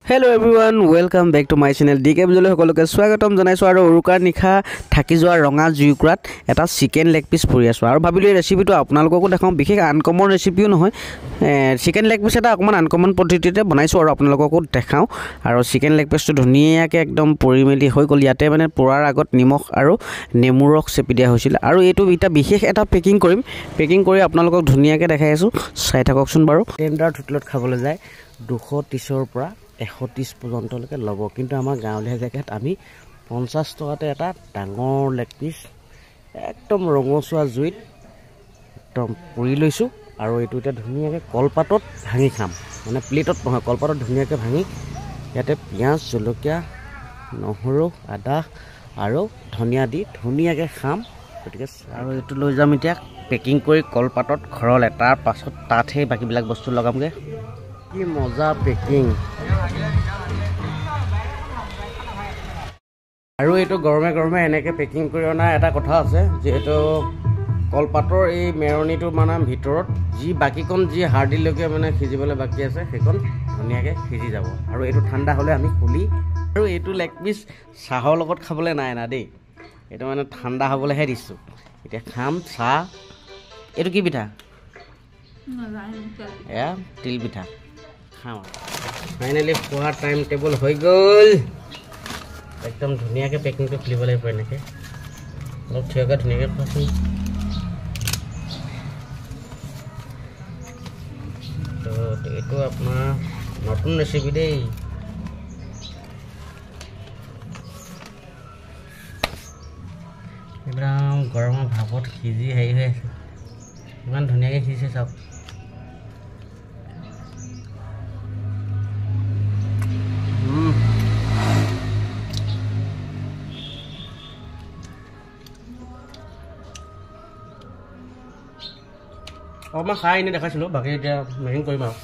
Hello everyone, welcome back to my channel. DK Bujole সকলোকে স্বাগতম জনাইছো আৰু উৰুকাৰ নিখা থাকি যোৱা ৰঙা জুইকুৰাত এটা চিকেন লেগ পিস ফুৰি আছো আৰু ভাবিলো এই ৰেচিপিটো আপোনালোককো দেখাও বিশেষ আনকমন ৰেচিপিও নহয় চিকেন লেগ পিস এটা অকমান আনকমন পদ্ধতিতে বনাইছো আৰু আপোনালোককো দেখাও আৰু চিকেন লেগ পিসটো ধুনিয়াকে একদম পৰিমেলি হৈ গল ইয়াতে মানে পোৰাৰ আগত নিমখ আৰু নেমু ৰস চেপি দিয়া হৈছিল আৰু এইটো এটা বিশেষ এটা পেকিং কৰি আপোনালোকক ধুনিয়াকে দেখাই আছো চাই থাককচোন বাৰু টেন্ডাৰ হোটেলত খাবলৈ যায় 230 ৰ পৰা 130 পৰ্যন্তলৈকে লব কিন্তু আমাৰ গাঁৱলীয়া জেগাত আমি 50 টকাতে এটা ডাঙৰ লেগ পিস একদম ৰঙচুৱা জুইত একদম পুৰি লৈছো আৰু এইটো এটা ধুনিয়াকে কলপাতত ভাঙি খাম মানে প্লেটত নহয় কলপাতত ধুনিয়াকে ভাঙি ইয়াতে পিয়াজ জলকীয়া নহৰু আদা আৰু ধনিয়া দি ধুনিয়াকে খাম গতিকে আৰু এইটো লৈ যাম এতিয়া পেকিং কৰি কলপাতত ঘৰলে তাৰ পাছত তাতহে বাকিবিলাক বস্তু লগামগে কি মজা পেকিং আৰু এইটো গৰমে গৰমে এনেকে পেকিং কৰি অনা এটা কথা আছে যেটো কলপাতৰ এই মেৰণিটো মানে ভিতৰত যি বাকিকন যি হাৰ্ডিলৈকে মানে সিজিবলৈ বাকি আছে সেইকন ধুনিয়াকে সিজি যাব আৰু এইটো ঠাণ্ডা হলে আমি খুলি আৰু এইটো লেগ পিস চাহৰ লগত খাবলৈ নাই না দেই এটা মানে ঠাণ্ডা হ'বলৈ হে দিছো এতিয়া খাম চাহ এইটো কি পিঠা এয়া তিল পিঠা খাম ফাইনালি খোৱা টাইম টেবল হৈ গ'ল একদম ধুনিয়াকে পেকিংটো খুলিব লাগিব এনেকে অলপ থিয়কে ধুনিয়াকে খোৱাচোন তো এইটো আপোনাৰ নতুন ৰেচিপি দেই একদম গৰমৰ ভাপত সিজি হেৰি হৈ আছে ইমান ধুনিয়াকে সিজিছে চাওক অকমান খাই এনে দেখাইছিলো বাকী এতিয়া মেকিং কৰিম আৰু